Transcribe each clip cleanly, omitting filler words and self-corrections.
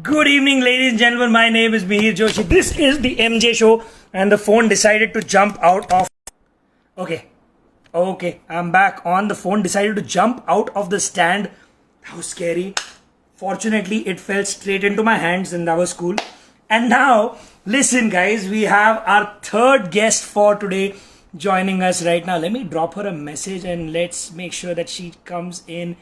Good evening, ladies and gentlemen. My name is Mihir Joshi. This is the MJ show, and the phone decided to jump out of. Okay, I'm back on. The phone decided to jump out of the stand. That was scary. Fortunately, it fell straight into my hands, and that was cool. And now, listen, guys, we have our third guest for today joining us right now. Let me drop her a message and let's make sure that she comes in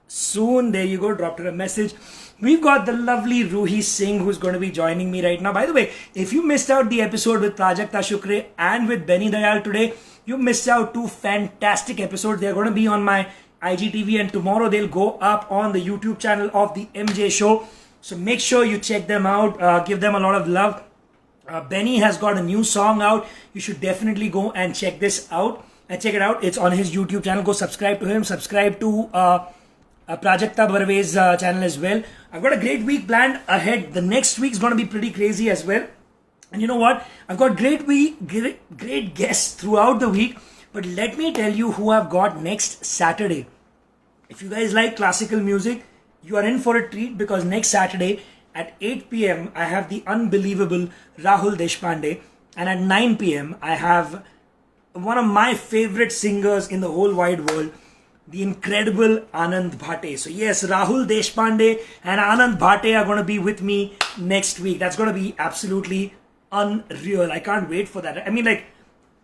soon. There you go, dropped her a message. We've got the lovely Ruhi Singh who's going to be joining me right now. By the way, if you missed out the episode with Prajakta Shukre and with Benny Dayal today, you missed out two fantastic episodes. They're going to be on my IGTV and tomorrow they'll go up on the YouTube channel of the MJ show. So make sure you check them out. Give them a lot of love. Benny has got a new song out. You should definitely go and check this out. Check it out. It's on his YouTube channel. Go subscribe to him. Subscribe to Prajakta Barve's channel as well. I've got a great week planned ahead. The next week's going to be pretty crazy as well. And you know what? I've got great guests throughout the week. But let me tell you who I've got next Saturday. If you guys like classical music, you are in for a treat because next Saturday at 8 p.m. I have the unbelievable Rahul Deshpande. And at 9 p.m. I have one of my favorite singers in the whole wide world, the incredible Anand Bhate. So yes, Rahul Deshpande and Anand Bhate are going to be with me next week. That's going to be absolutely unreal. I can't wait for that. I mean, like,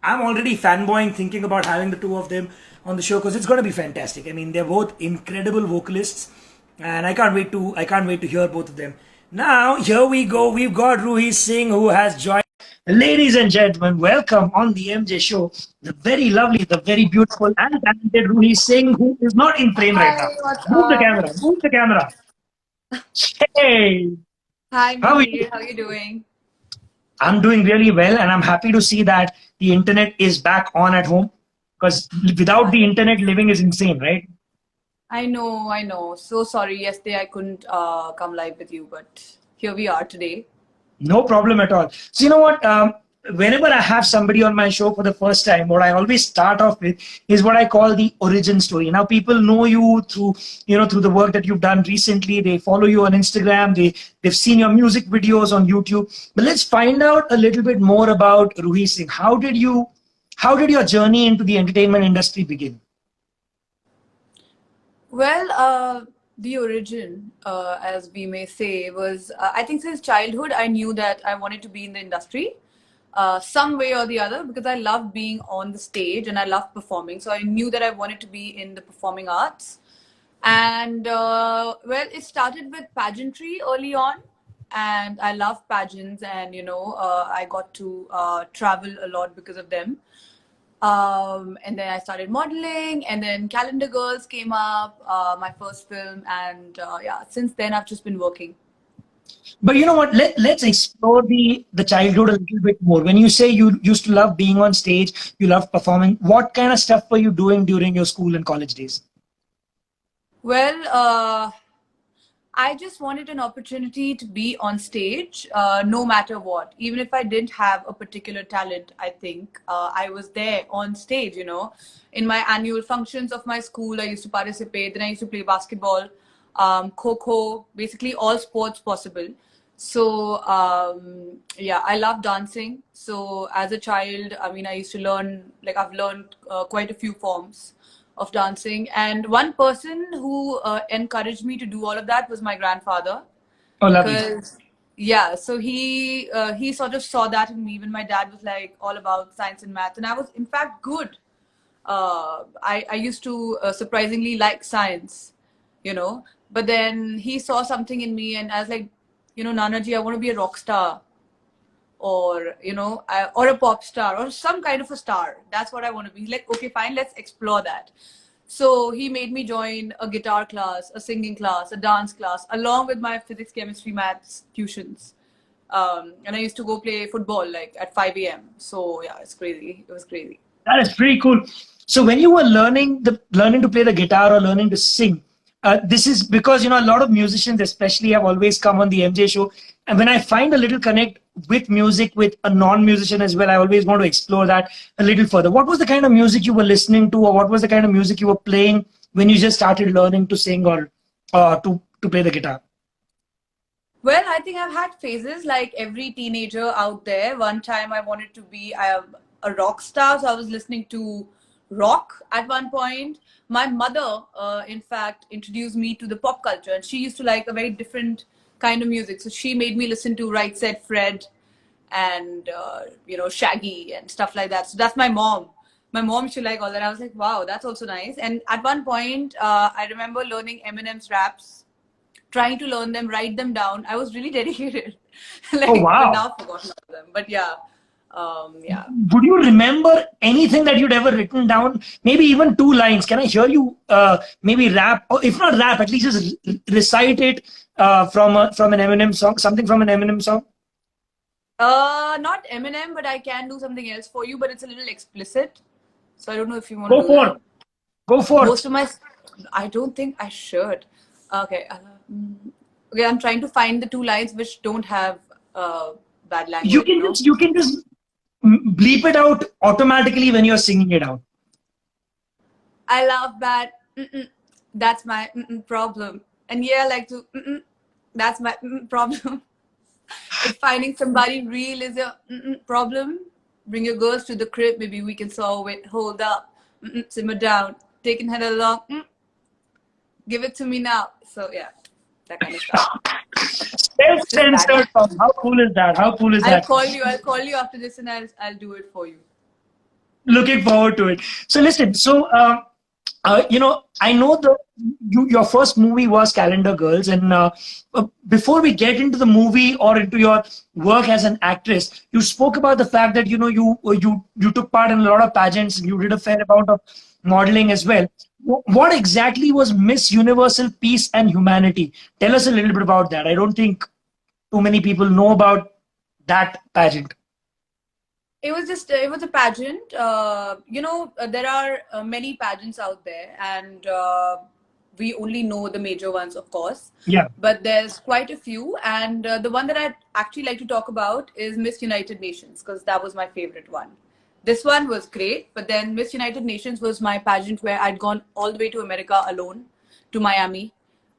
I'm already fanboying thinking about having the two of them on the show because it's going to be fantastic. I mean, they're both incredible vocalists and I can't wait to hear both of them. Now, here we go. We've got Ruhi Singh who has joined. Ladies and gentlemen, welcome on the MJ show, the very lovely, the very beautiful and talented Ruhi Singh, who is not in frame right now. Hi, what's Move the up? camera, move the camera. Hey, Hi, how are you? Mihir. How you doing? I'm doing really well and I'm happy to see that the internet is back on at home because without the internet, living is insane, right? I know. So sorry. Yesterday I couldn't come live with you, but here we are today. No problem at all. So you know what? Whenever I have somebody on my show for the first time, what I always start off with is what I call the origin story. Now, people know you through the work that you've done recently. They follow you on Instagram. They've seen your music videos on YouTube. But let's find out a little bit more about Ruhi Singh. How did your journey into the entertainment industry begin? Well, the origin, as we may say, was I think since childhood I knew that I wanted to be in the industry, some way or the other, because I love being on the stage and I love performing. So I knew that I wanted to be in the performing arts. And well, it started with pageantry early on, and I love pageants, and I got to travel a lot because of them. And then I started modeling, and then Calendar Girls came up, my first film, and yeah, since then I've just been working. But you know what? Let's explore the childhood a little bit more. When you say you used to love being on stage, you love performing, what kind of stuff were you doing during your school and college days? Well, I just wanted an opportunity to be on stage, no matter what. Even if I didn't have a particular talent, I think I was there on stage, In my annual functions of my school, I used to participate. Then I used to play basketball, kho, basically all sports possible. So, yeah, I love dancing. So as a child, I mean, I used to learn, like I've learned quite a few forms of dancing, and one person who encouraged me to do all of that was my grandfather. Oh, lovely. Because yeah, so he sort of saw that in me when my dad was like all about science and math, and I was in fact good. I used to surprisingly like science, but then he saw something in me, and I was like, Nana ji, I want to be a rock star, or or a pop star, or some kind of a star. That's what I want to be. Like, okay, fine, let's explore that. So he made me join a guitar class, a singing class, a dance class, along with my physics, chemistry, maths tuitions. And I used to go play football like at 5 a.m. So yeah, it's crazy. It was crazy. That is pretty cool. So when you were learning to play the guitar or learning to sing, this is because a lot of musicians, especially, have always come on the MJ show, and when I find a little connect with music with a non-musician as well, I always want to explore that a little further. What was the kind of music you were listening to, or what was the kind of music you were playing when you just started learning to sing or to play the guitar? Well, I think I've had phases like every teenager out there. One time I wanted to be a rock star, so I was listening to rock at one point. My mother, in fact, introduced me to the pop culture, and she used to like a very different kind of music. So she made me listen to Right Said Fred and Shaggy and stuff like that. So that's my mom. My mom used to like all that. I was like, wow, that's also nice. And at one point, I remember learning Eminem's raps, trying to learn them, write them down. I was really dedicated. Oh Like, but wow! now I've forgotten all of them. But yeah, yeah. Would you remember anything that you'd ever written down? Maybe even two lines. Can I hear you maybe rap, or if not rap, at least just recite it from an Eminem song, something from an Eminem song? Not Eminem, but I can do something else for you. But it's a little explicit, so I don't know if you want to Go do that. forth. Go forth. Most of my, I don't think I should. Okay. Okay, I'm trying to find the two lines which don't have bad You language. can just you can just bleep it out automatically when you're singing it out. I love that. That's my problem. And yeah, I like to. That's my problem. If finding somebody real is a problem, bring your girls to the crib. Maybe we can solve it. Hold up, simmer down, taking her along. Give it to me now. So yeah, that kind of stuff. It's just bad. Self-censored song. How cool is that? How cool is I'll that? call you. I'll call you after this, and I'll do it for you. Looking forward to it. So listen, I know your first movie was Calendar Girls, and before we get into the movie or into your work as an actress, you spoke about the fact that you took part in a lot of pageants and you did a fair amount of modeling as well. What exactly was Miss Universal Peace and Humanity? Tell us a little bit about that. I don't think too many people know about that pageant. It was a pageant. There are many pageants out there, and we only know the major ones, of course. Yeah. But there's quite a few, and the one that I'd actually like to talk about is Miss United Nations, because that was my favorite one. This one was great, but then Miss United Nations was my pageant where I'd gone all the way to America alone, to Miami.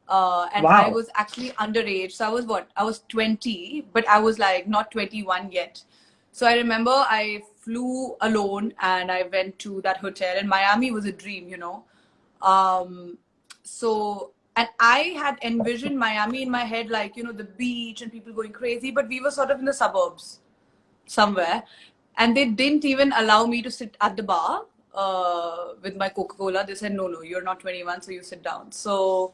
And I Wow. was actually underage. So I was what? I was 20, but I was like not 21 yet. So I remember I flew alone and I went to that hotel, and Miami was a dream. Um, and I had envisioned Miami in my head, like, the beach and people going crazy, but we were sort of in the suburbs somewhere. And they didn't even allow me to sit at the bar with my Coca-Cola. They said, no, you're not 21, so you sit down. So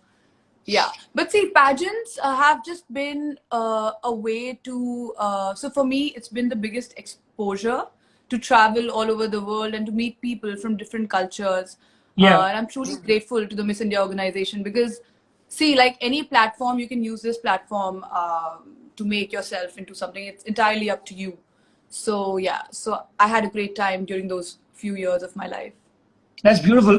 yeah, but see, pageants have just been a way to. So for me, it's been the biggest exposure to travel all over the world and to meet people from different cultures. Yeah. And I'm truly grateful to the Miss India organization because, see, like any platform, you can use this platform to make yourself into something. It's entirely up to you. So yeah, so I had a great time during those few years of my life. That's beautiful.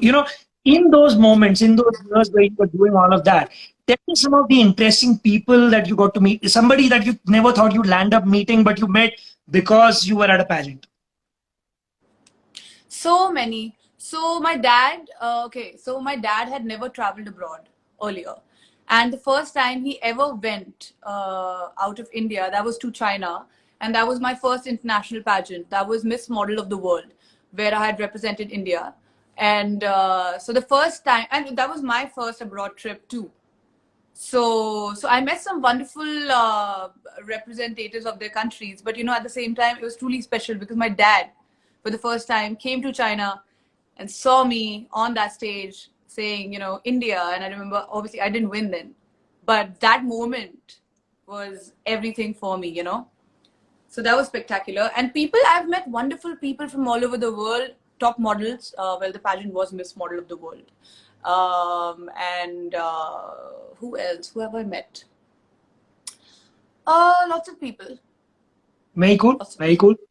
In those moments, in those years where you were doing all of that, tell me some of the interesting people that you got to meet. Somebody that you never thought you'd land up meeting, but you met because you were at a pageant. So many. So my dad, so my dad had never traveled abroad earlier. And the first time he ever went out of India, that was to China. And that was my first international pageant. That was Miss Model of the World, where I had represented India. And so the first time, and that was my first abroad trip too. So I met some wonderful representatives of their countries, but at the same time, it was truly special because my dad, for the first time, came to China and saw me on that stage saying, India. And I remember, obviously, I didn't win then, but that moment was everything for me. So that was spectacular. And I've met wonderful people from all over the world, top models. Well, the pageant was Miss Model of the World. And who else? Who have I met? Lots of people. Very cool. Lots of Very people. cool.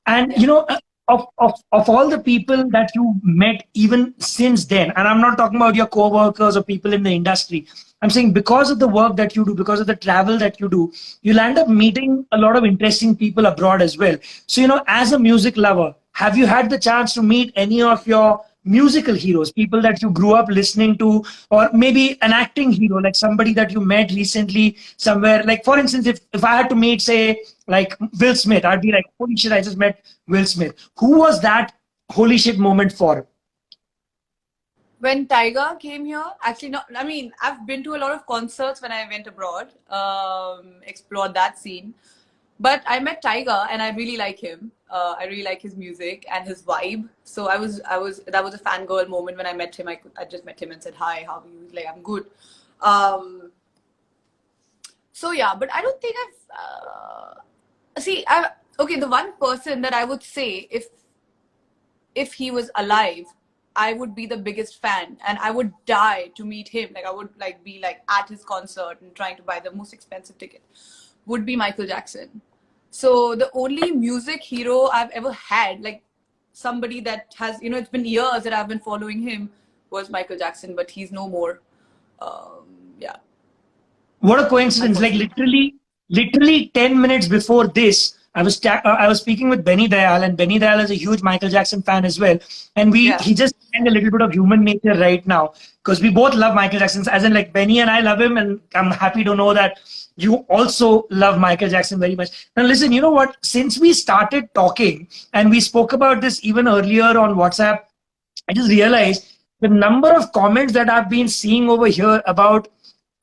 And, Yeah. of all the people that you met even since then, and I'm not talking about your co-workers or people in the industry, I'm saying because of the work that you do, because of the travel that you do, you'll end up meeting a lot of interesting people abroad as well. So, as a music lover, have you had the chance to meet any of your musical heroes, people that you grew up listening to, or maybe an acting hero, like somebody that you met recently somewhere? Like, for instance, if I had to meet, say, like Will Smith, I'd be like, holy shit, I just met Will Smith. Who was that holy shit moment for? When Tiger came here, actually, not. I mean, I've been to a lot of concerts when I went abroad, explored that scene. But I met Tiger, and I really like him. I really like his music and his vibe. So that was a fangirl moment when I met him. I just met him and said, "Hi, how are you?" He's like, "I'm good." Um, so yeah, but I don't think see. Okay, the one person that I would say, if he was alive, I would be the biggest fan and I would die to meet him. Like I would like be like at his concert and trying to buy the most expensive ticket, would be Michael Jackson. So the only music hero I've ever had, like somebody that has, it's been years that I've been following him, was Michael Jackson, but he's no more. Yeah, What a coincidence! Like unfortunately. literally 10 minutes before this, I was speaking with Benny Dayal, and Benny Dayal is a huge Michael Jackson fan as well. And Yeah. he just sang a little bit of Human Nature right now, because we both love Michael Jackson. As in, like, Benny and I love him, and I'm happy to know that you also love Michael Jackson very much. Now, listen, you know what? Since we started talking, and we spoke about this even earlier on WhatsApp, I just realized the number of comments that I've been seeing over here about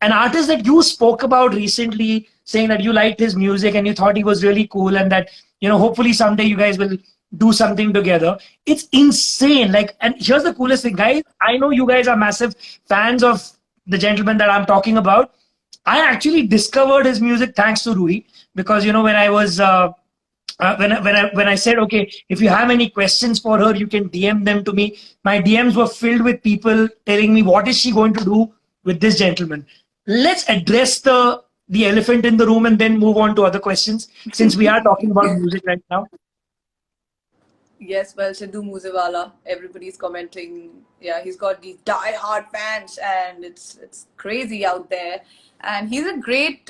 an artist that you spoke about recently, saying that you liked his music and you thought he was really cool, and that, hopefully someday you guys will do something together. It's insane. Like, and here's the coolest thing, guys. I know you guys are massive fans of the gentleman that I'm talking about. I actually discovered his music thanks to Ruhi, because when I was when I said, okay, if you have any questions for her, you can DM them to me. My DMs were filled with people telling me, what is she going to do with this gentleman? Let's address the elephant in the room and then move on to other questions, since we are talking about music right now. Yes, well, Sidhu Moose Wala, everybody's commenting. Yeah, he's got these die-hard fans, and it's crazy out there. And he's a great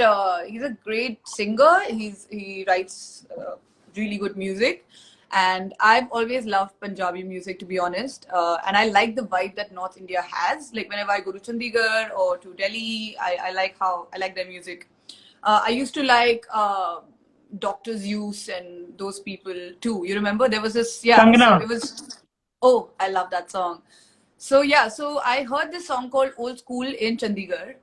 singer. He writes really good music, and I've always loved Punjabi music, to be honest. And I like the vibe that North India has. Like whenever I go to Chandigarh or to Delhi, I like their music. I used to like. Doctor's Use and those people too. You remember there was this, yeah, so Kangana. it was, oh, I love that song. So yeah, so I heard this song called Old School in Chandigarh,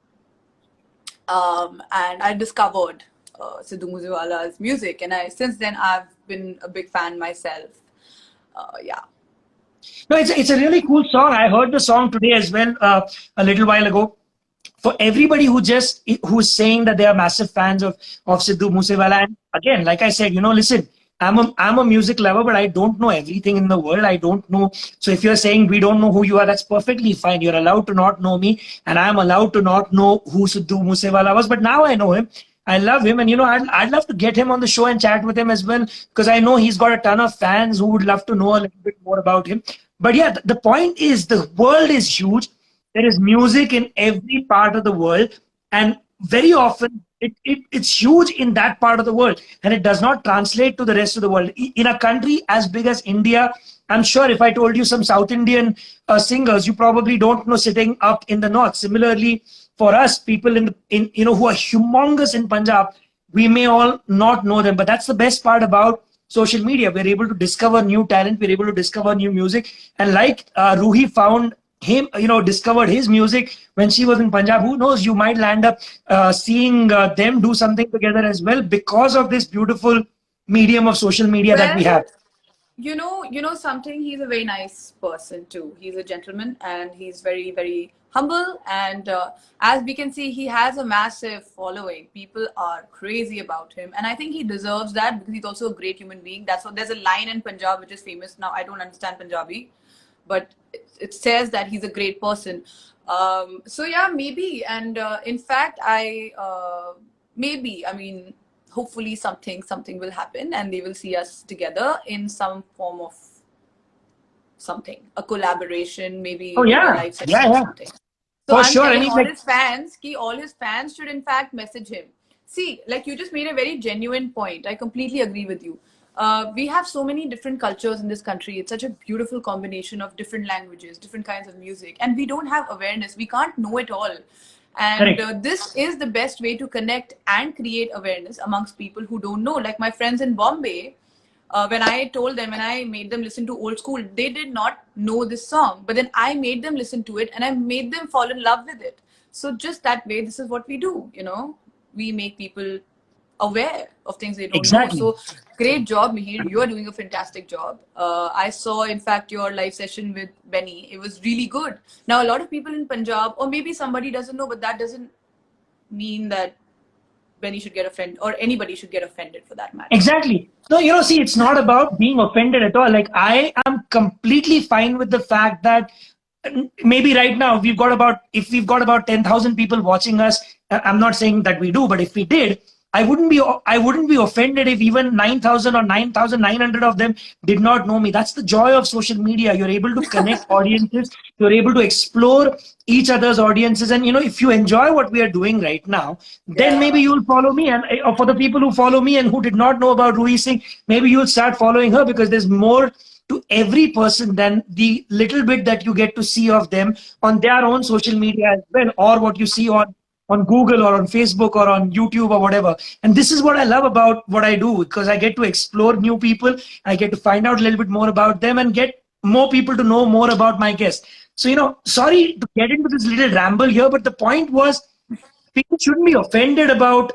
and I discovered Sidhu Moose Wala's music, and since then I've been a big fan myself. Yeah. No, it's a really cool song. I heard the song today as well, a little while ago. For everybody who's saying that they are massive fans of Sidhu Moosewala, and again, like I said, listen, I'm a music lover, but I don't know everything in the world. I don't know. So if you're saying we don't know who you are, that's perfectly fine. You're allowed to not know me, and I'm allowed to not know who Sidhu Moosewala was. But now I know him. I love him, and I'd love to get him on the show and chat with him as well, because I know he's got a ton of fans who would love to know a little bit more about him. But yeah, the point is, the world is huge. There is music in every part of the world, and very often it's huge in that part of the world, and it does not translate to the rest of the world. In a country as big as India, I'm sure if I told you some South Indian singers, you probably don't know sitting up in the north. Similarly, for us, people in who are humongous in Punjab, we may all not know them, but that's the best part about social media. We're able to discover new talent, we're able to discover new music, and like Ruhi found him, discovered his music when she was in Punjab. Who knows, you might land up seeing them do something together as well, because of this beautiful medium of social media that we Well, have. you know something. He's a very nice person too. He's a gentleman, and he's very, very humble. And as we can see, he has a massive following. People are crazy about him, and I think he deserves that because he's also a great human being. That's what there's a line in Punjab which is famous. Now I don't understand Punjabi, but it says that he's a great person. So yeah, maybe. And in fact, maybe. I mean, hopefully something will happen and they will see us together in some form of something, a collaboration, maybe Oh in a yeah, live session yeah, or yeah, something. So for I'm sure. I telling mean, like, all his fans should in fact message him. See, like you just made a very genuine point. I completely agree with you. We have so many different cultures in this country. It's such a beautiful combination of different languages, different kinds of music, and we don't have awareness. We can't know it all. And correct. this is the best way to connect and create awareness amongst people who don't know. Like my friends in Bombay, when I told them and I made them listen to old school, they did not know this song. But then I made them listen to it and I made them fall in love with it. So just that way, this is what we do, you know. We make people aware of things they don't know. Exactly. So great job, Mihir. You are doing a fantastic job. I saw, in fact, your live session with Benny. It was really good. Now, a lot of people in Punjab, or maybe somebody doesn't know, but that doesn't mean that Benny should get offended or anybody should get offended for that matter. Exactly. No, see, it's not about being offended at all. Like, I am completely fine with the fact that maybe right now if we've got about 10,000 people watching us, I'm not saying that we do, but if we did, I wouldn't be offended if even 9,000 or 9,900 of them did not know me. That's the joy of social media. You're able to connect audiences. You're able to explore each other's audiences. And, if you enjoy what we are doing right now, then maybe Yeah. you'll follow me. And for the people who follow me and who did not know about Ruhi Singh, maybe you'll start following her, because there's more to every person than the little bit that you get to see of them on their own social media as well, or what you see on Google or on Facebook or on YouTube or whatever. And this is what I love about what I do, because I get to explore new people. I get to find out a little bit more about them and get more people to know more about my guests. So, sorry to get into this little ramble here, but the point was, people shouldn't be offended about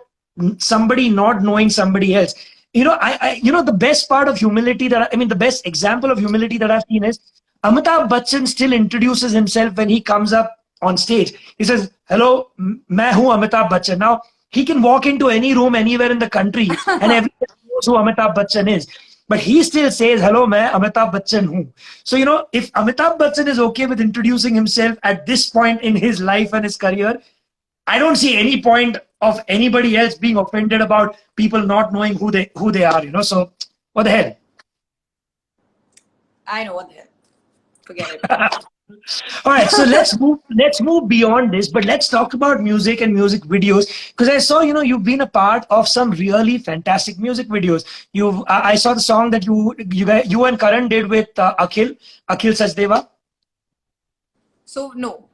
somebody not knowing somebody else. The best part of humility the best example of humility that I've seen is Amitabh Bachchan still introduces himself when he comes up on stage. He says, "Hello, मैं हूँ Amitabh Bachchan." Now, he can walk into any room anywhere in the country and everybody knows who Amitabh Bachchan is. But he still says, "Hello, मैं Amitabh Bachchan हूँ." So, if Amitabh Bachchan is okay with introducing himself at this point in his life and his career, I don't see any point of anybody else being offended about people not knowing who they are. So what the hell? I know what the hell. Forget it. All right, so let's move beyond this, but let's talk about music and music videos, because I saw you've been a part of some really fantastic music videos. I saw the song that you and Karan did with Akhil Sachdeva. So no.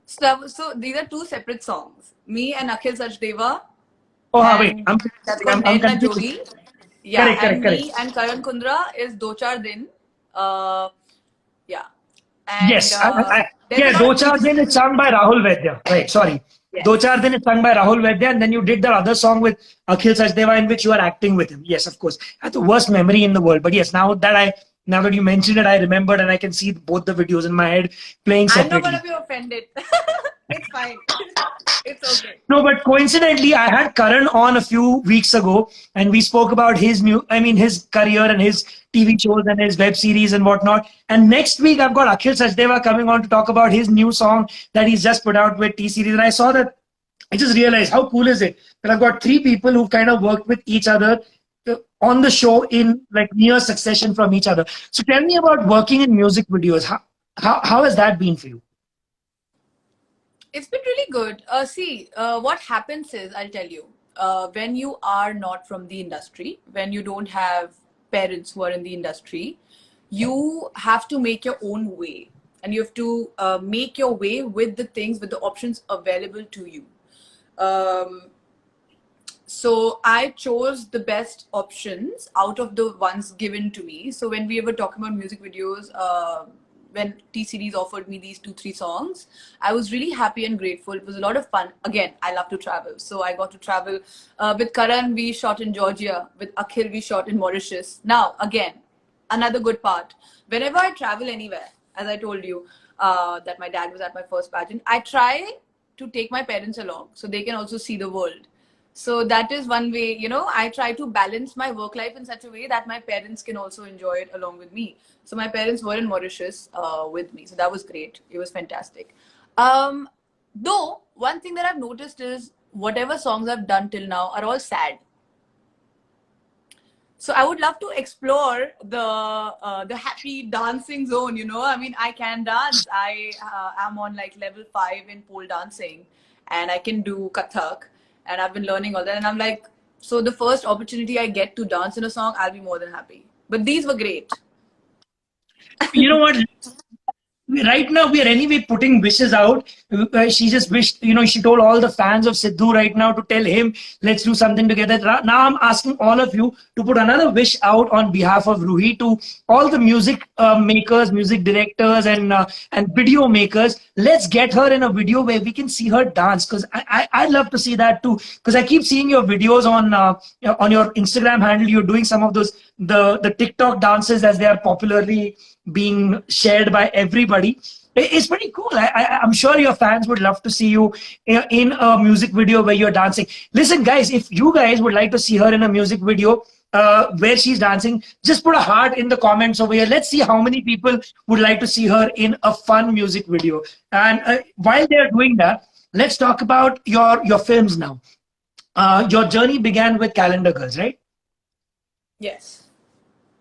So these are two separate songs. Me and Akhil Sachdeva, Oh, wait, and I'm that's confusing. called I'm Nain Na confused. Jodi. Yeah, Correct, correct, and correct. me and Karan Kundra is Do Char Din. Yeah, and Yes, there's a yeah. lot Do of Char Din is teasers. sung by Rahul Vaidya. Right, sorry. Do Yes. Char Din is sung by Rahul Vaidya, and then you did the other song with Akhil Sachdeva in which you are acting with him. Yes, of course. I had the worst memory in the world, but yes, now that you mentioned it, I remembered, and I can see both the videos in my head playing I'm not gonna separately. be offended. It's fine. It's okay. No, but coincidentally, I had Karan on a few weeks ago, and we spoke about his career and his TV shows and his web series and whatnot. And next week, I've got Akhil Sachdeva coming on to talk about his new song that he's just put out with T Series. And I saw that, I just realized how cool is it that I've got three people who kind of worked with each other on the show in like near succession from each other. So tell me about working in music videos. How has that been for you? It's been really good. See, what happens is, I'll tell you, when you are not from the industry, when you don't have parents who are in the industry, you have to make your own way. And you have to make your way with the things, with the options available to you. Um, so I chose the best options out of the ones given to me. So when we were talking about music videos, when T Series offered me these 2 3 songs, I was really happy and grateful. It was a lot of fun. Again, I love to travel, so I got to travel. With Karan, we shot in Georgia. With Akhil, we shot in Mauritius. Now, again, another good part. Whenever I travel anywhere, as I told you, that my dad was at my first pageant, I try to take my parents along so they can also see the world. So that is one way, I try to balance my work life in such a way that my parents can also enjoy it along with me. So my parents were in Mauritius with me. So that was great. It was fantastic. Though, one thing that I've noticed is whatever songs I've done till now are all sad. So I would love to explore the happy dancing zone. You know, I mean, I can dance. I am on like level 5 in pole dancing, and I can do Kathak, and I've been learning all that. And I'm like, so the first opportunity I get to dance in a song, I'll be more than happy. But these were great. You know what? Right now we are anyway putting wishes out. She just wished, she told all the fans of Sidhu right now to tell him, let's do something together. Now I'm asking all of you to put another wish out on behalf of Ruhi to all the music makers, music directors, and video makers. Let's get her in a video where we can see her dance, because I'd love to see that too. Because I keep seeing your videos on your Instagram handle. You're doing some of those the TikTok dances as they are popularly being shared by everybody. It's pretty cool. I'm sure your fans would love to see you in a music video where you're dancing. Listen, guys, if you guys would like to see her in a music video where she's dancing, just put a heart in the comments over here. Let's see how many people would like to see her in a fun music video. And while they're doing that, let's talk about your films now. Your journey began with Calendar Girls, right? Yes.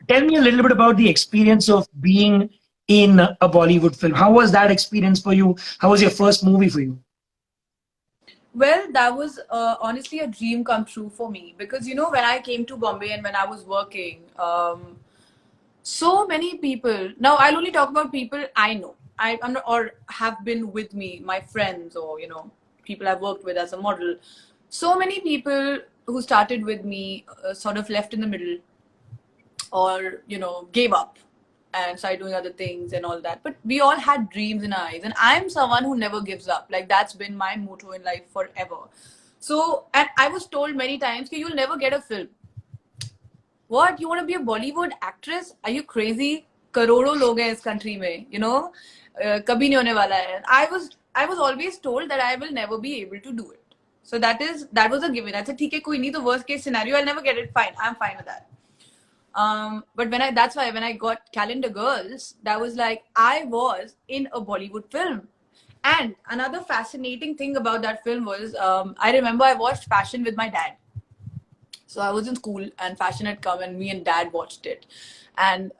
Tell me a little bit about the experience of being in a Bollywood film. How was that experience for you? How was your first movie for you? Well, that was honestly a dream come true for me, because you know, when I came to Bombay and when I was working, so many people. Now I'll only talk about people I know. I'm not, or have been with me, my friends, or you know, people I've worked with as a model. So many people who started with me sort of left in the middle, or you know, gave up and started doing other things and all that. But we all had dreams in our eyes, and I'm someone who never gives up. Like, that's been my motto in life forever. So, and I was told many times, you'll never get a film. What, you want to be a Bollywood actress? Are you crazy? करोड़ों लोग हैं इस country में, you know, कभी नहीं होने वाला है. I was always told that I will never be able to do it. So that was a given. I said, ठीक है, कोई नहीं, the worst case scenario, I'll never get it. Fine, I'm fine with that. But that's why when I got Calendar Girls, that was like, I was in a Bollywood film. And another fascinating thing about that film was, I remember I watched Fashion with my dad. So I was in school and Fashion had come and me and dad watched it. And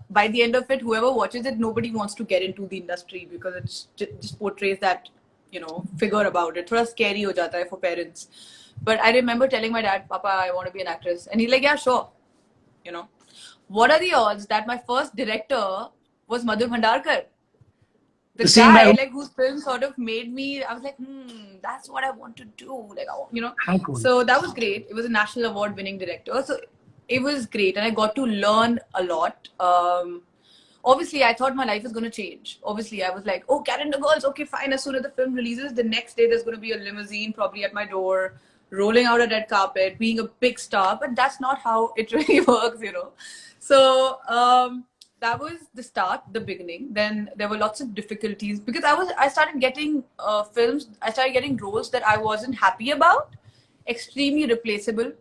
by the end of it, whoever watches it, nobody wants to get into the industry because it just portrays that, you know, figure about it. Thoda scary ho jata hai for parents. But I remember telling my dad, Papa, I want to be an actress. And he's like, yeah, sure. You know, what are the odds that my first director was Madhur Bhandarkar? The guy like whose film sort of made me, I was like, that's what I want to do. Like, you know, Cool. So that was great. It was a national award winning director. So it was great. And I got to learn a lot. Obviously, I thought my life was going to change. Obviously, I was like, oh, Calendar Girls. Okay, fine. As soon as the film releases, the next day there's going to be a limousine probably at my door, rolling out a red carpet, being a big star. But that's not how it really works, you know. So that was the start, the beginning. Then there were lots of difficulties because I started getting films. I started getting roles that I wasn't happy about, extremely replaceable,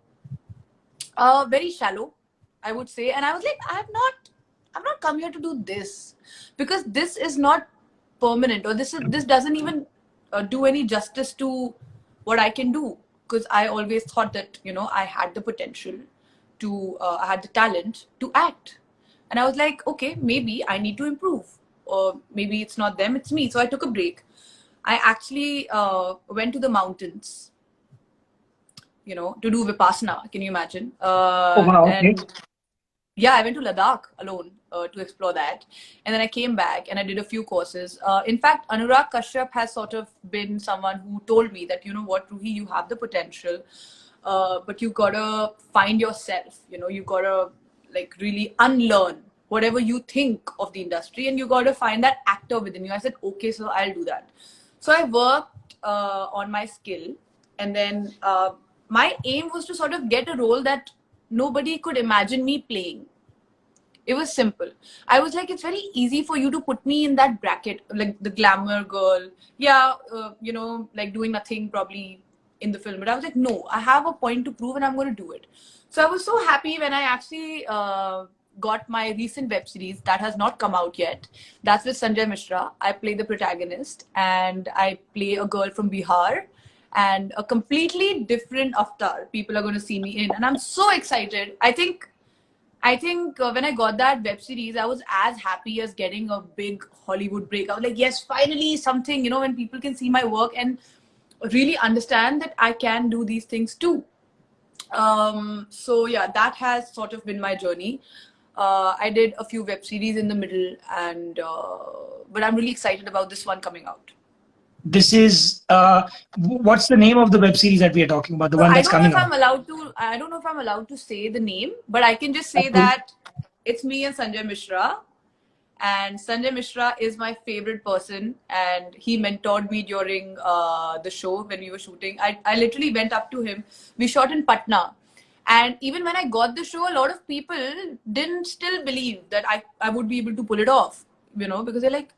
very shallow, I would say. And I was like, I've not come here to do this, because this is not permanent, or this doesn't even do any justice to what I can do. Because I always thought that, you know, I had the potential to, I had the talent to act. And I was like, okay, maybe I need to improve, or maybe it's not them, it's me. So I took a break. I actually went to the mountains, you know, to do Vipassana. Can you imagine? Oh, wow. And yeah, I went to Ladakh alone to explore that. And then I came back and I did a few courses. In fact, Anurag Kashyap has sort of been someone who told me that, you know what, Ruhi, you have the potential, but you gotta find yourself. You know, you gotta like really unlearn whatever you think of the industry, and you gotta find that actor within you. I said, okay, so I'll do that. So I worked on my skill, and then my aim was to sort of get a role that nobody could imagine me playing. It was simple. I was like, it's very easy for you to put me in that bracket, like the glamour girl. Yeah, you know, like doing nothing probably in the film. But I was like, no, I have a point to prove and I'm going to do it. So I was so happy when I actually got my recent web series that has not come out yet. That's with Sanjay Mishra. I play the protagonist and I play a girl from Bihar. and a completely different avatar people are going to see me in, and I'm so excited. I think when I got that web series, I was as happy as getting a big Hollywood break. I was like, yes, finally something, when people can see my work and really understand that I can do these things too. So yeah, that has sort of been my journey. I did a few web series in the middle, and but I'm really excited about this one coming out. This is what's the name of the web series that we are talking about? The So one I that's don't know coming if out. I'm allowed to. I don't know if I'm allowed to say the name, but I can just That's say cool. that it's me and Sanjay Mishra. And Sanjay Mishra is my favorite person, and he mentored me during the show when we were shooting. I literally went up to him. We shot in Patna, and even when I got the show, a lot of people didn't still believe that I would be able to pull it off. Because they're like,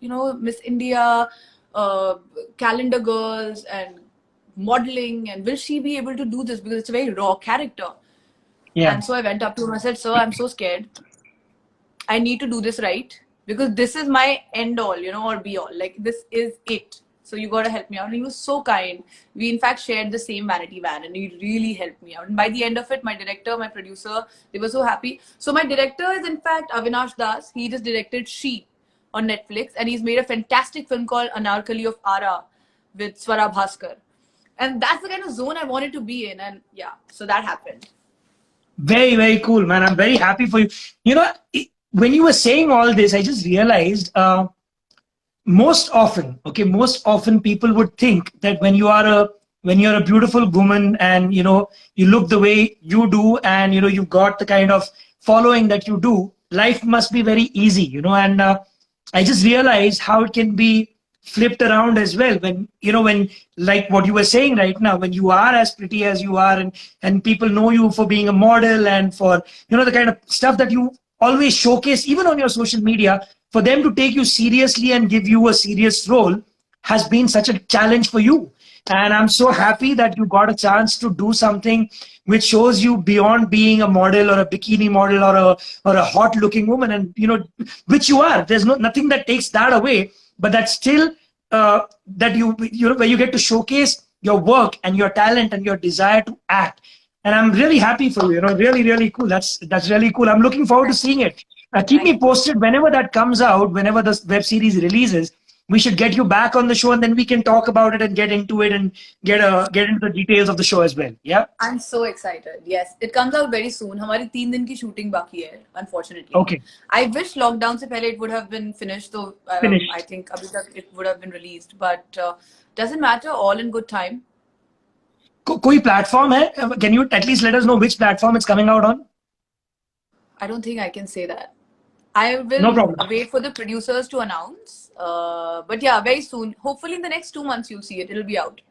Miss India, uh, calendar girls, and modeling, and will she be able to do this, because it's a very raw character. Yeah. And so I went up to him. I said, "Sir, I'm so scared. I need to do this right, because this is my end all, or be all. Like, this is it. So you got to help me out." And he was so kind. We, in fact, shared the same vanity van, and he really helped me out. And by the end of it, my director, my producer, they were so happy. So my director is, in fact, Avinash Das. He just directed She on Netflix, and he's made a fantastic film called Anarkali of Ara with Swara Bhaskar. And that's the kind of zone I wanted to be in. And yeah, so that happened. Very, very cool, man. I'm very happy for you. When you were saying all this, I just realized most often people would think that when you're a beautiful woman and you look the way you do and you've got the kind of following that you do, life must be very easy, and I just realized how it can be flipped around as well when like what you were saying right now, when you are as pretty as you are and people know you for being a model and for the kind of stuff that you always showcase even on your social media, for them to take you seriously and give you a serious role has been such a challenge for you. And I'm so happy that you got a chance to do something which shows you beyond being a model or a bikini model or a hot looking woman, and which you are. There's nothing that takes that away, but that's still that where you get to showcase your work and your talent and your desire to act. And I'm really happy for you. Really, really cool. That's really cool. I'm looking forward to seeing it. Keep me Thank you. posted whenever that comes out, whenever the web series releases. We should get you back on the show, and then we can talk about it and get into it and get into the details of the show as well. Yeah. I'm so excited. Yes, it comes out very soon. हमारी 3 दिन की shooting बाकी है, unfortunately. Okay. I wish lockdown से पहले it would have been finished, so I Finished. think अभी तक it would have been released. But doesn't matter, all in good time. कोई platform है? Can you at least let us know which platform it's coming out on? I don't think I can say that. I No will problem. wait for the producers to announce. But yeah, very soon. Hopefully in the next 2 months you'll see it. It'll be out.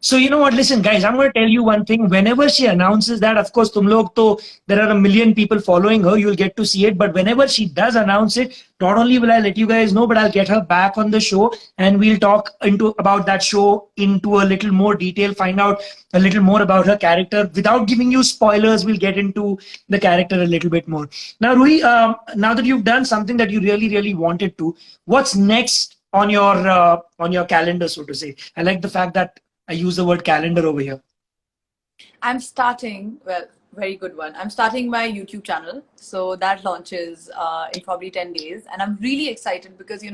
So you know what? Listen, guys, I'm going to tell you one thing. Whenever she announces that, of course, there are a million people following her. You'll get to see it. But whenever she does announce it, not only will I let you guys know, but I'll get her back on the show and we'll talk into about that show into a little more detail. Find out a little more about her character without giving you spoilers. We'll get into the character a little bit more. Now, Ruhi, now that you've done something that you really, really wanted to, what's next on your calendar, so to say? I like the fact that I use the word calendar over here. I'm starting, well, very good one. I'm starting my YouTube channel. So that launches in probably 10 days. And I'm really excited because,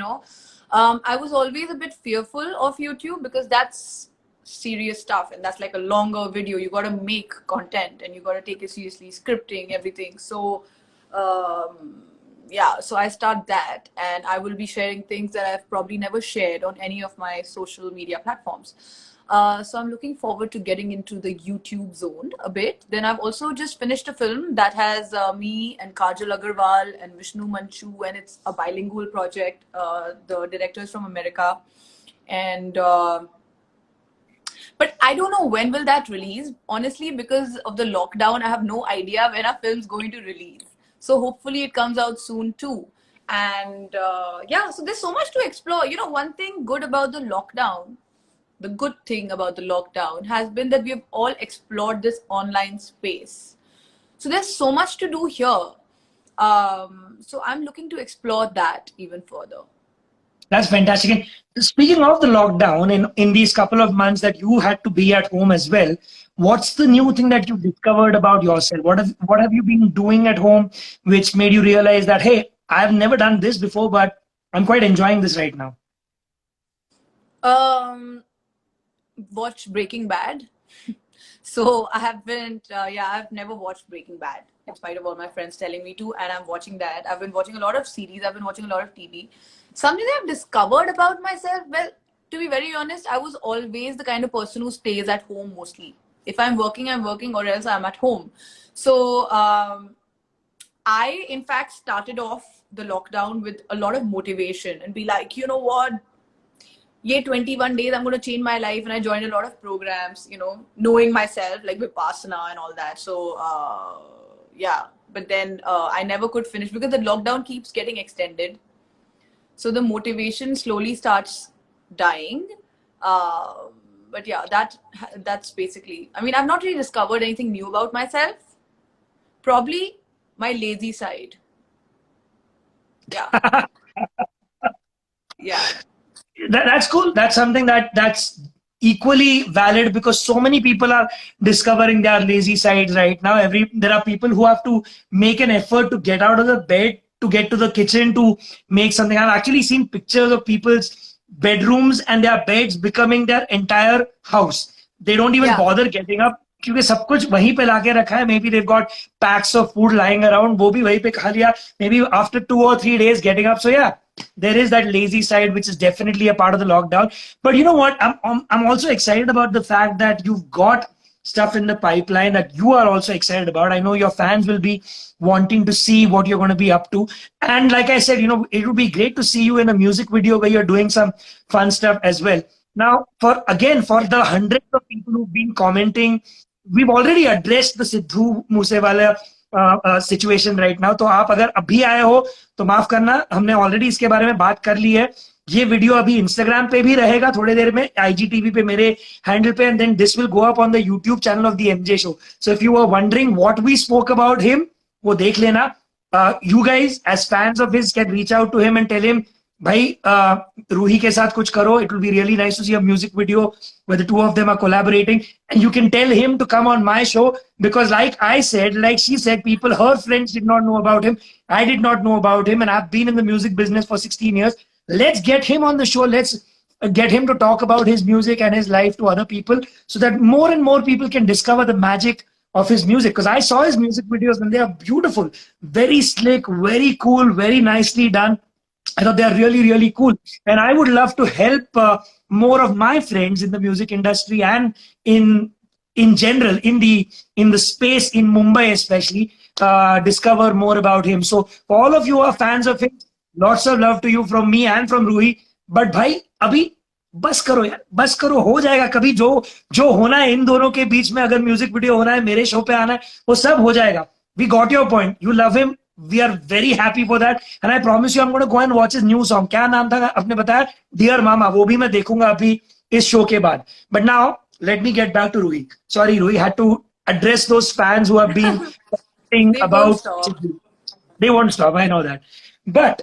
I was always a bit fearful of YouTube because that's serious stuff and that's like a longer video. You got to make content and you got to take it seriously, scripting, everything. So, yeah, so I start that and I will be sharing things that I've probably never shared on any of my social media platforms. So I'm looking forward to getting into the YouTube zone a bit. Then I've also just finished a film that has me and Kajal Agarwal and Vishnu Manchu, and it's a bilingual project. The director is from America, and but I don't know when will that release. Honestly, because of the lockdown, I have no idea when our film's going to release. So hopefully it comes out soon too. And yeah, so there's so much to explore. One thing good about the good thing about the lockdown has been that we have all explored this online space. So there's so much to do here. So I'm looking to explore that even further. That's fantastic. And speaking of the lockdown, in these couple of months that you had to be at home as well, what's the new thing that you discovered about yourself? What have you been doing at home which made you realize that, hey, I've never done this before, but I'm quite enjoying this right now? Um, watch Breaking Bad. So I haven't, yeah, I've never watched Breaking Bad, in spite of all my friends telling me to, and I'm watching that. I've been watching a lot of series, I've been watching a lot of TV. Something that I've discovered about myself, well, to be very honest, I was always the kind of person who stays at home mostly. If I'm working, or else I'm at home. So I, in fact, started off the lockdown with a lot of motivation and be like, you know what, yeah, 21 days, I'm going to change my life. And I joined a lot of programs, knowing myself, like Vipassana and all that. So, yeah. But then I never could finish because the lockdown keeps getting extended. So the motivation slowly starts dying. Uh, but yeah, that's basically, I mean, I've not really discovered anything new about myself. Probably my lazy side. Yeah. Yeah. That's cool. That's something that's equally valid because so many people are discovering their lazy sides right now. There are people who have to make an effort to get out of the bed, to get to the kitchen, to make something. I've actually seen pictures of people's bedrooms and their beds becoming their entire house. They don't even Yeah. bother getting up क्योंकि सब कुछ वहीं पे लाके रखा है. Maybe they've got packs of food lying around, वो भी वहीं पे खा लिया. Maybe after 2 or 3 days getting up. So yeah, there is that lazy side which is definitely a part of the lockdown. But you know what, I'm also excited about the fact that you've got stuff in the pipeline that you are also excited about. I know your fans will be wanting to see what you're going to be up to. And like I said, it would be great to see you in a music video where you're doing some fun stuff as well. Now, for the hundreds of people who've been commenting, we've already addressed the Sidhu Moose Wala situation right now. तो आप अगर अभी आए हो तो माफ करना, हमने ऑलरेडी इसके बारे में बात कर ली है. ये वीडियो अभी इंस्टाग्राम पे भी रहेगा थोड़ी देर में, आईजीटीवी पे मेरे हैंडल पे, and then this will go up on the YouTube channel of the MJ show. So if you are wondering what we spoke about him, वो देख लेना. You guys as fans of his can reach out to him and tell him, भाई रूही के साथ कुछ करो. It will be really nice to see a music video where the two of them are collaborating, and you can tell him to come on my show because, like she said, people, her friends did not know about him. I did not know about him, and I've been in the music business for 16 years. Let's get him on the show. Let's get him to talk about his music and his life to other people so that more and more people can discover the magic of his music. Because I saw his music videos and they are beautiful, very slick, very cool, very nicely done. I thought they are really, really cool. And I would love to help more of my friends in the music industry and in general in the space in Mumbai especially, discover more about him. So for all of you who are fans of him, lots of love to you from me and from Ruhi. But भाई अभी बस करो यार, बस करो, हो जाएगा कभी. जो जो होना है इन दोनों के बीच में, अगर म्यूजिक वीडियो होना है, मेरे शो पे आना है, वो सब हो जाएगा. We got your point. You love him. We are very happy for that, and I promise you I'm going to go and watch his new song. क्या नाम था आपने बताया? Dear Mama. वो भी मैं देखूंगा अभी इस शो के बाद. But now let me get back to Ruhi. Sorry, Ruhi, had to address those fans who have been talking They won't about. stop. They won't stop. I know that. But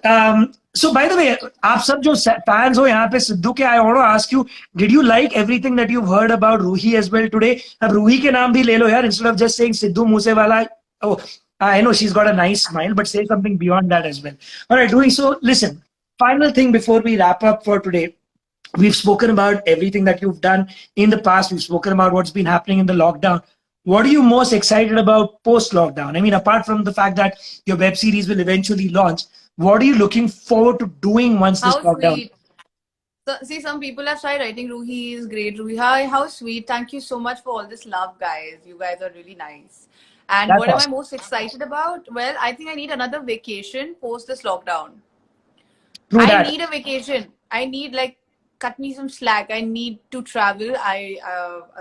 so by the way, आप सब जो fans हो यहाँ पे सिद्धू के, I want to ask you, did you like everything that you've heard about Ruhi as well today? अब Ruhi के नाम भी ले लो यार, instead of just saying Sidhu Moose Wala. Oh, I know she's got a nice smile, but say something beyond that as well. All right, Ruhi. So listen, final thing before we wrap up for today. We've spoken about everything that you've done in the past. We've spoken about what's been happening in the lockdown. What are you most excited about post-lockdown? I mean, apart from the fact that your web series will eventually launch, what are you looking forward to doing once this How lockdown? sweet. So, see, some people have tried writing Ruhi is great. Ruhi, hi, how sweet. Thank you so much for all this love, guys. You guys are really nice. And That's what am I awesome. most excited about? Well, I think I need another vacation post this lockdown. Through I that. need a vacation. I need like cut me some slack. I need to travel. I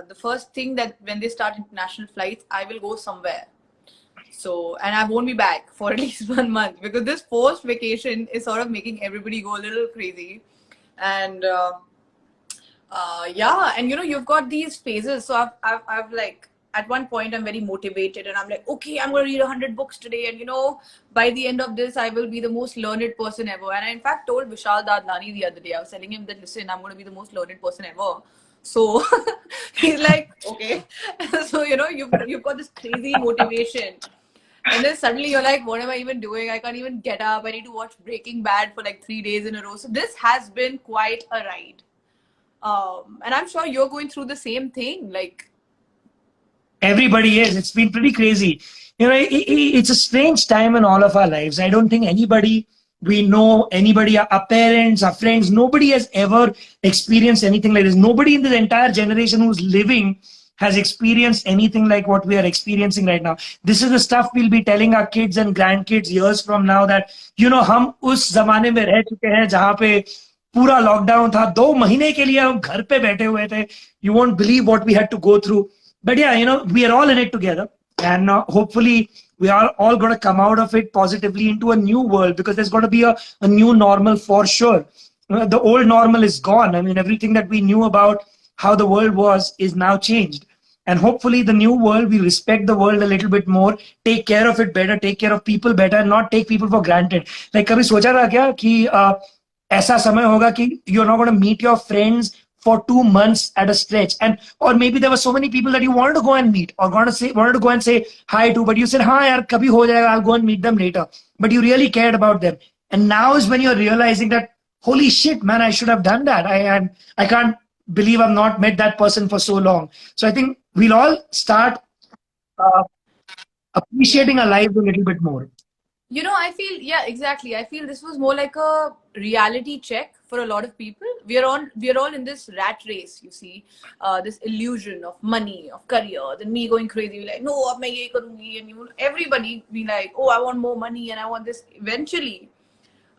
the first thing that when they start international flights, I will go somewhere. So, and I won't be back for at least 1 month because this forced vacation is sort of making everybody go a little crazy. And yeah, and you've got these phases. So I've like at one point I'm very motivated and I'm like, okay, I'm going to read 100 books today. And by the end of this, I will be the most learned person ever. And I, in fact, told Vishal Dadlani the other day, I was telling him that, listen, I'm going to be the most learned person ever. So he's like, okay. So, you've got this crazy motivation. And then suddenly you're like, what am I even doing? I can't even get up. I need to watch Breaking Bad for like 3 days in a row. So this has been quite a ride. And I'm sure you're going through the same thing. Like, Everybody is. It's been pretty crazy. It's a strange time in all of our lives. I don't think anybody we know, anybody, our parents, our friends, nobody has ever experienced anything like this. Nobody in this entire generation who's living has experienced anything like what we are experiencing right now. This is the stuff we'll be telling our kids and grandkids years from now that, हम उस जमाने में रह चुके हैं जहाँ पे पूरा लॉकडाउन था 2 महीने के लिए हम घर पे बैठे हुए थे. You won't believe what we had to go through. But yeah, we are all in it together. And hopefully we are all going to come out of it positively into a new world, because there's going to be a new normal for sure. The old normal is gone. I mean, everything that we knew about how the world was is now changed. And hopefully the new world, we respect the world a little bit more, take care of it better, take care of people better, and not take people for granted. Like, कभी सोचा था क्या कि ऐसा समय होगा कि you're not going to meet your friends for 2 months at a stretch, and or maybe there were so many people that you wanted to go and meet or wanted to go and say hi to, but you said, हाँ यार कभी हो जाएगा, I'll go and meet them later. But you really cared about them, and now is when you're realizing that, holy shit, man, I should have done that. I can't believe I've not met that person for so long. So I think we'll all start appreciating our lives a little bit more. I feel, yeah, exactly. I feel this was more like a reality check for a lot of people. We are all in this rat race, you see, this illusion of money, of career. Then me going crazy, be like, no, ab main ye karungi, and everybody be like, oh, I want more money and I want this. Eventually,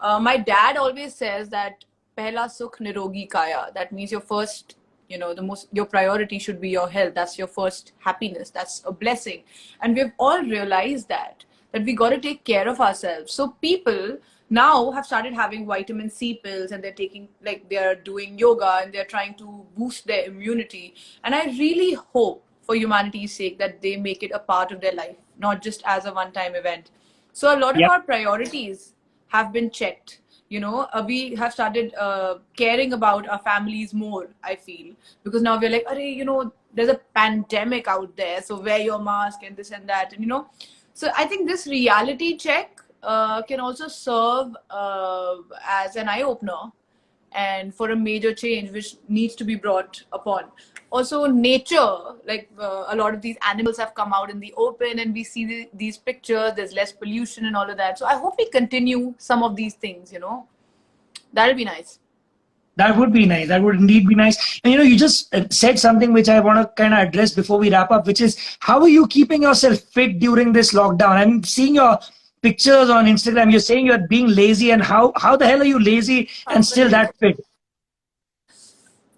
my dad always says that pehla sukh nirogi kaya. That means your first, your priority should be your health. That's your first happiness. That's a blessing. And we've all realized that we got to take care of ourselves. So people now have started having vitamin C pills, and they're taking, like, they're doing yoga and they're trying to boost their immunity. And I really hope, for humanity's sake, that they make it a part of their life, not just as a one-time event. So a lot of our priorities have been checked. We have started caring about our families more, I feel, because now we're like, there's a pandemic out there, so wear your mask and this and that, and so I think this reality check can also serve as an eye-opener and for a major change which needs to be brought upon. Also, nature, like a lot of these animals have come out in the open, and we see these pictures, there's less pollution and all of that. So I hope we continue some of these things, That'll be nice. That would be nice. That would indeed be nice. And you just said something which I want to kind of address before we wrap up, which is, how are you keeping yourself fit during this lockdown? I'm seeing your pictures on Instagram. You're saying you're being lazy, and how the hell are you lazy and still that fit?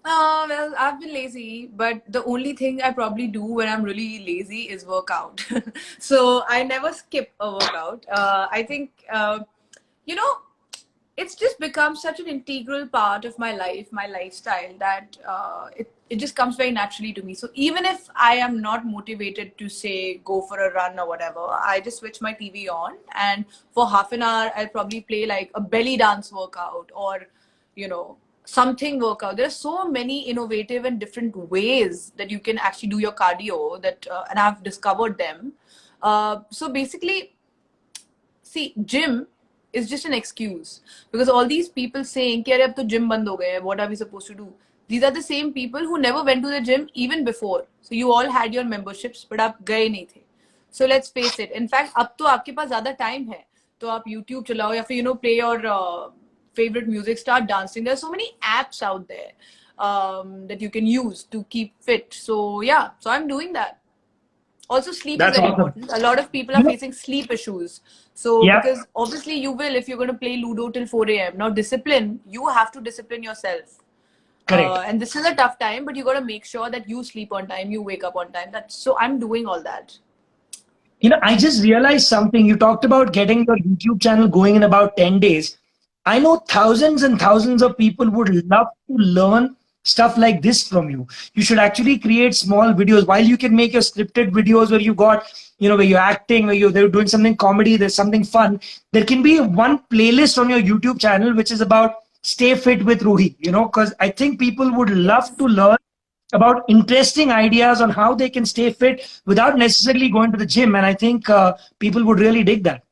Well, I've been lazy, but the only thing I probably do when I'm really lazy is work out. So I never skip a workout. I think, it's just become such an integral part of my life, my lifestyle, that it just comes very naturally to me. So even if I am not motivated to, say, go for a run or whatever, I just switch my TV on, and for half an hour, I'll probably play like a belly dance workout or, something workout. There are so many innovative and different ways that you can actually do your cardio, that and I've discovered them. So basically, see, gym is just an excuse, because all these people saying कि अरे अब तो gym बंद हो गए हैं, what are we supposed to do? These are the same people who never went to the gym even before. So you all had your memberships, but आप गए नहीं थे. So let's face it. In fact, अब तो आपके पास ज़्यादा time है, तो आप YouTube चलाओ या फिर play your favorite music, start dancing. There are so many apps out there that you can use to keep fit. So yeah, so I'm doing that. Also, sleep is very important. A lot of people are facing sleep issues. So because obviously you will, if you're going to play Ludo till 4 a.m. Now discipline, you have to discipline yourself. Correct. And this is a tough time, but you got to make sure that you sleep on time, you wake up on time. So I'm doing all that. I just realized something. You talked about getting your YouTube channel going in about 10 days. I know thousands and thousands of people would love to learn stuff like this from you. You should actually create small videos. While you can make your scripted videos where you got, where you're acting, where they're doing something comedy, there's something fun. There can be one playlist on your YouTube channel which is about stay fit with Ruhi, because I think people would love to Yes. learn about interesting ideas on how they can stay fit without necessarily going to the gym. And I think people would really dig that.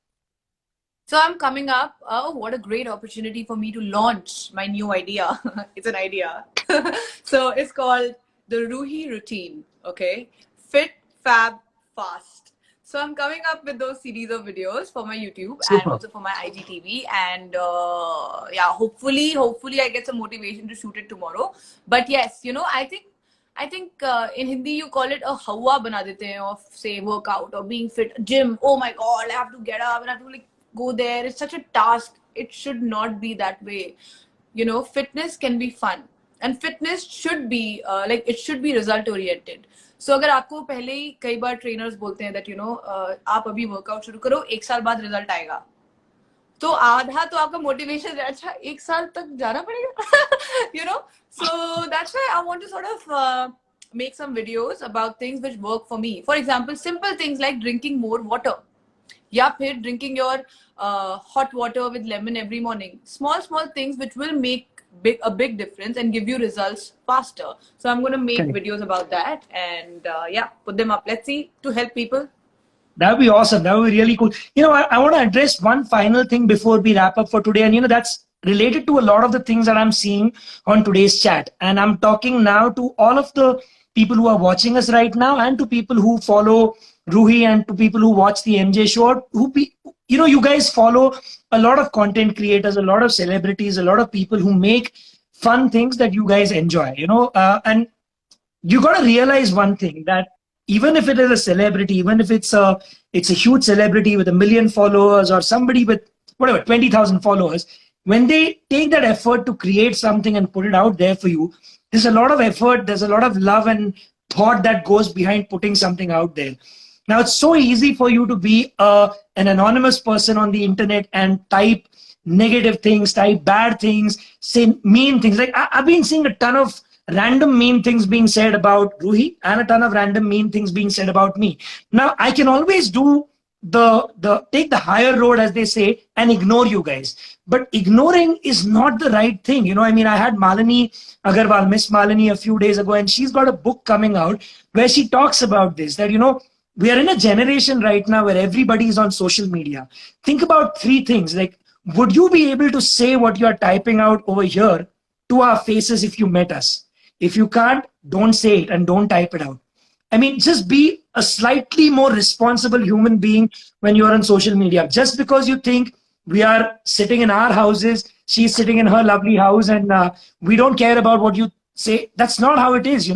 So I'm coming up. Oh, what a great opportunity for me to launch my new idea. It's an idea. So it's called the Ruhi routine. Okay. Fit, fab, fast. So I'm coming up with those series of videos for my YouTube and Super. also for my IGTV. And yeah, hopefully I get some motivation to shoot it tomorrow. But yes, I think in Hindi you call it a hawa bana dete hain of say workout or being fit, gym. Oh my God, I have to get up and I have to like go there. It's such a task. It should not be that way. Fitness can be fun, and fitness should be it should be result oriented. So अगर आपको पहले ही कई बार trainers बोलते हैं that आप अभी workout शुरू करो, 1 साल बाद रिजल्ट आएगा, तो आधा तो आपका मोटिवेशन है, अच्छा 1 साल तक जाना पड़ेगा. So that's why I want to sort of make some videos about things which work for me. For example, simple things like drinking more water, या फिर drinking your hot water with lemon every morning. Small things which will make a big difference and give you results faster. So I'm going to make videos about that and yeah, put them up. Let's see, to help people. That would be awesome. That would be really cool. I want to address one final thing before we wrap up for today. And, that's related to a lot of the things that I'm seeing on today's chat. And I'm talking now to all of the people who are watching us right now and to people who follow Ruhi and to people who watch the MJ show. You guys follow a lot of content creators, a lot of celebrities, a lot of people who make fun things that you guys enjoy, and you got to realize one thing, that even if it is a celebrity, even if it's a huge celebrity with 1 million followers or somebody with whatever 20,000 followers, when they take that effort to create something and put it out there for you, there's a lot of effort, there's a lot of love and thought that goes behind putting something out there. Now it's so easy for you to be an anonymous person on the internet and type negative things, type bad things, say mean things. Like I've been seeing a ton of random mean things being said about Ruhi and a ton of random mean things being said about me. Now I can always do take the higher road, as they say, and ignore you guys. But ignoring is not the right thing. I had Malini Agarwal, Miss Malini, a few days ago, and she's got a book coming out where she talks about this, that, we are in a generation right now where everybody is on social media. Think about 3 things. Like, would you be able to say what you are typing out over here to our faces if you met us? If you can't, don't say it and don't type it out. Just be a slightly more responsible human being when you're on social media. Just because you think we are sitting in our houses, she's sitting in her lovely house, and we don't care about what you say, that's not how it is.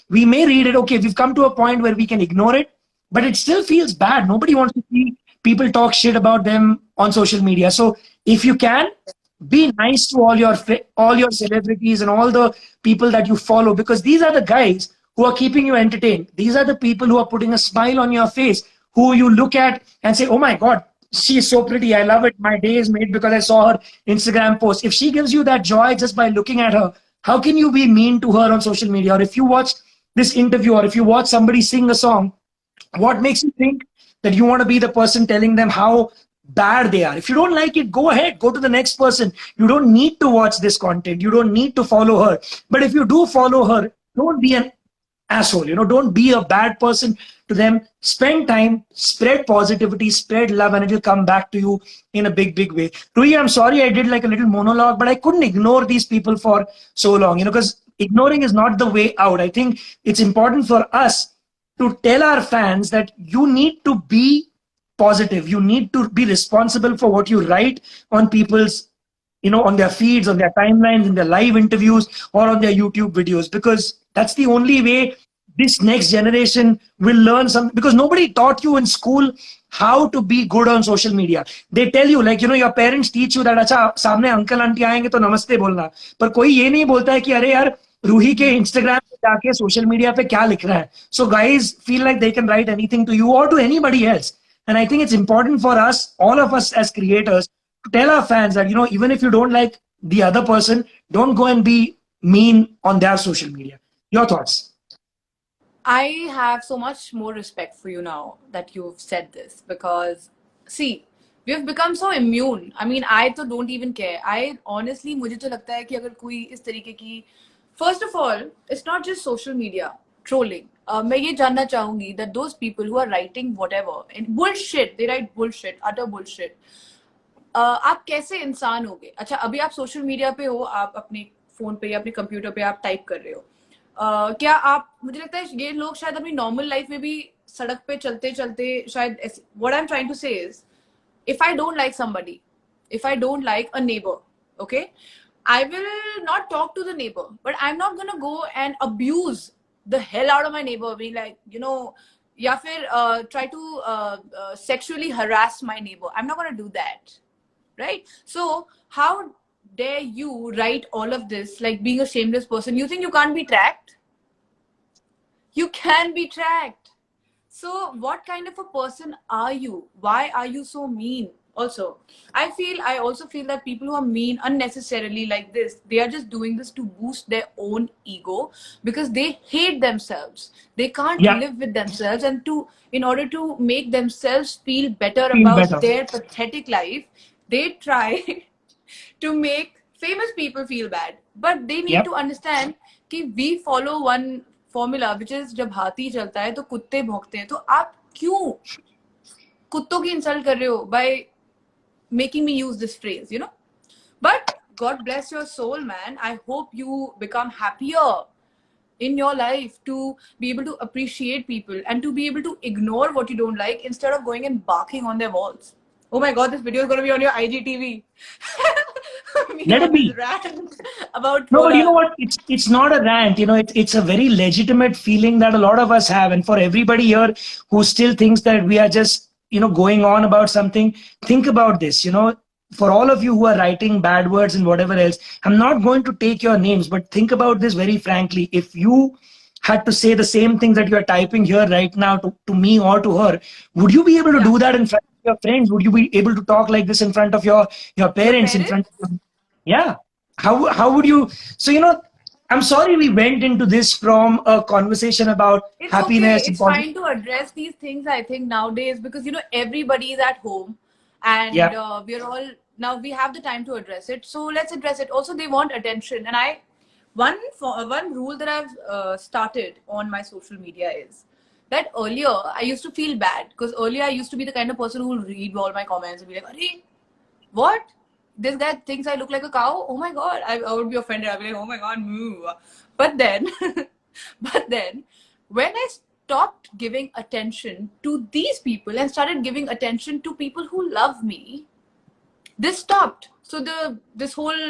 We may read it, okay, we've come to a point where we can ignore it, but it still feels bad. Nobody wants to see people talk shit about them on social media. So if you can, be nice to all your celebrities and all the people that you follow, because these are the guys who are keeping you entertained. These are the people who are putting a smile on your face, who you look at and say, oh my God, she is so pretty, I love it, my day is made because I saw her Instagram post. If she gives you that joy just by looking at her, how can you be mean to her on social media? Or if you watch this interview, or if you watch somebody sing a song, what makes you think that you want to be the person telling them how bad they are? If you don't like it, go ahead, go to the next person. You don't need to watch this content. You don't need to follow her. But if you do follow her, don't be an asshole. Don't be a bad person to them. Spend time, spread positivity, spread love, and it will come back to you in a big, big way. Ruhi, I'm sorry I did like a little monologue, but I couldn't ignore these people for so long, because ignoring is not the way out. I think it's important for us to tell our fans that you need to be positive. You need to be responsible for what you write on people's, on their feeds, on their timelines, in their live interviews, or on their YouTube videos, because that's the only way this next generation will learn something. Because nobody taught you in school how to be good on social media. They tell you, like, your parents teach you that, acha, सामने uncle aunty आएंगे तो नमस्ते बोलना. पर कोई ये नहीं बोलता है कि अरे यार रूही के इंस्टाग्राम पे जाके सोशल मीडिया पे क्या लिख रहा है. So guys feel like they can write anything to you or to anybody else. And I think it's important for us, all of us as creators, to tell our fans that, even if you don't like the other person, don't go and be mean on their social media? Your thoughts? I have so much more respect for you now that you've said this, because see, we have become so immune. I mean, I तो don't even care. I honestly, मुझे तो लगता है कि अगर कोई इस तरीके की, first of all, it's not just social media trolling. मैं ये जानना चाहूंगी that those people who are writing whatever and bullshit, they write bullshit, utter bullshit. आप कैसे इंसान होगे? अच्छा, अभी आप सोशल मीडिया पे हो, आप अपने फोन पे या अपने कंप्यूटर पे आप टाइप कर रहे हो. क्या आप, मुझे लगता है ये लोग शायद अपनी नॉर्मल लाइफ में भी सड़क पे चलते चलते शायद, what I am trying to say is, if I don't like somebody, if I don't like a neighbor, okay, I will not talk to the neighbor, but I'm not gonna go and abuse the hell out of my neighbor, being like, या फिर try to sexually harass my neighbor. I'm not gonna do that, right? So how dare you write all of this like being a shameless person? You think you can't be tracked? You can be tracked. So what kind of a person are you? Why are you so mean? Also, I also feel that people who are mean unnecessarily like this, they are just doing this to boost their own ego, because they hate themselves. They can't Yeah, live with themselves, and in order to make themselves feel better feel about better. their pathetic life, they try to make famous people feel bad. But they need Yep. to understand कि we follow one formula, which is जब हाथी चलता है तो कुत्ते भौंकते हैं. तो आप क्यों कुत्तों की इंसल्ट कर रहे हो by making me use this phrase, But God bless your soul, man. I hope you become happier in your life to be able to appreciate people and to be able to ignore what you don't like instead of going and barking on their walls. Oh my God, this video is going to be on your IGTV. Me Let it on this be. rant about No, but you know trollers. what? It's not a rant. It's a very legitimate feeling that a lot of us have, and for everybody here who still thinks that we are just going on about something, think about this. For all of you who are writing bad words and whatever else, I'm not going to take your names, but think about this very frankly. If you had to say the same things that you are typing here right now to me or to her, would you be able to Yeah. do that in front of your friends? Would you be able to talk like this in front of your Your parents, in front parents? of yeah? How would you? So I'm sorry we went into this from a conversation about It's okay. happiness and It's positive. fine to address these things, I think, nowadays, because everybody is at home, and Yeah, we're all now, we have the time to address it. So let's address it. Also, they want attention, and one rule that I've started on my social media is that earlier I used to feel bad, because earlier I used to be the kind of person who will read all my comments and be like, "Arey, what? This guy thinks I look like a cow? Oh my God!" I would be offended. I'd be like, "Oh my God, moo." But then, but then, when I stopped giving attention to these people and started giving attention to people who love me, this stopped. So this whole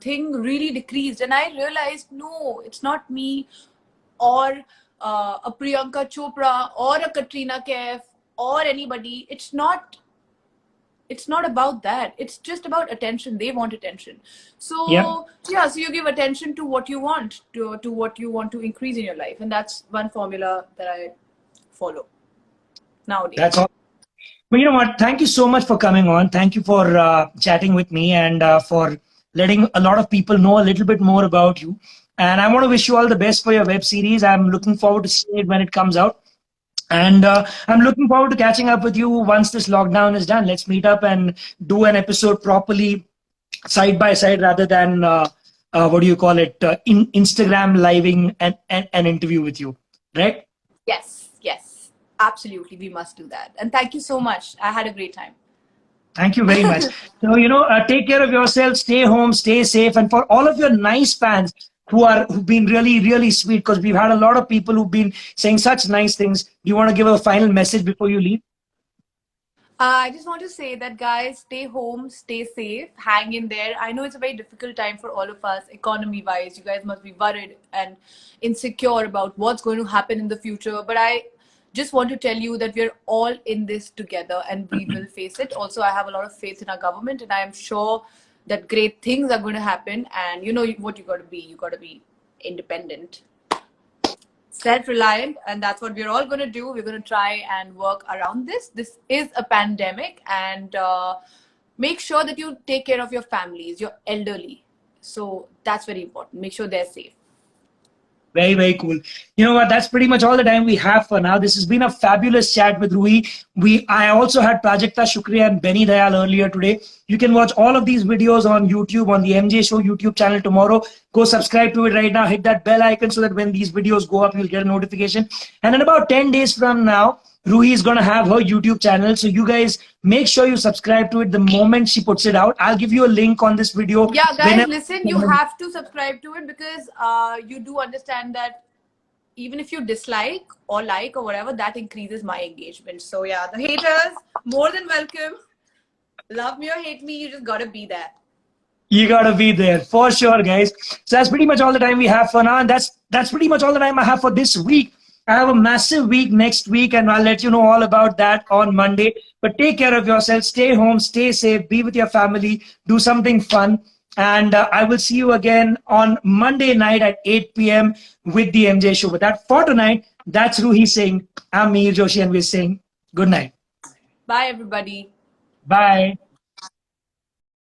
thing really decreased, and I realized, no, it's not me, or a Priyanka Chopra, or a Katrina Kaif, or anybody. It's not about that. It's just about attention. They want attention. yeah. So yeah, so you give attention to what you want, to what you want to increase in your life, and that's one formula that I follow That's nowadays. all. But you know what? Thank you so much for coming on. Thank you for chatting with me and for letting a lot of people know a little bit more about you. And I want to wish you all the best for your web series. I'm looking forward to seeing it when it comes out. And I'm looking forward to catching up with you once this lockdown is done. Let's meet up and do an episode properly side by side rather than what do you call it? In Instagram living an interview with you, right? Yes, yes, absolutely. We must do that. And thank you so much. I had a great time. Thank you very much. So, take care of yourself, stay home, stay safe. And for all of your nice fans who've been really, really sweet, because we've had a lot of people who've been saying such nice things. Do you want to give a final message before you leave? I just want to say that, guys, stay home, stay safe, hang in there. I know it's a very difficult time for all of us, economy wise. You guys must be worried and insecure about what's going to happen in the future. But I just want to tell you that we're all in this together and we will face it. Also, I have a lot of faith in our government, and I am sure that great things are going to happen. And you know what you got to be? You got to be independent, self-reliant, and that's what we're all going to do. We're going to try and work around this is a pandemic, and make sure that you take care of your families, your elderly, So that's very important. Make sure they're safe. Very, very cool. You know what? That's pretty much all the time we have for now. This has been a fabulous chat with Ruhi. I also had Prajakta Shukriya and Benny Dayal earlier today. You can watch all of these videos on YouTube, on the MJ Show YouTube channel tomorrow. Go subscribe to it right now. Hit that bell icon so that when these videos go up, you'll get a notification. And in about 10 days from now, Ruhi is going to have her YouTube channel. So you guys make sure you subscribe to it the moment she puts it out. I'll give you a link on this video. Yeah, guys, listen, you have to subscribe to it because you do understand that even if you dislike or like or whatever, that increases my engagement. So yeah, the haters, more than welcome. Love me or hate me, you just gotta be there. You gotta be there for sure, guys. So that's pretty much all the time we have for now, and that's pretty much all the time I have for this week. I have a massive week next week, and I'll let you know all about that on Monday. But take care of yourself, stay home, stay safe, be with your family, do something fun, and I will see you again on Monday night at 8 p.m. with the MJ Show. But that for tonight, that's Ruhi Singh. I'm Mihir Joshi, and we're saying good night. Bye, everybody. Bye.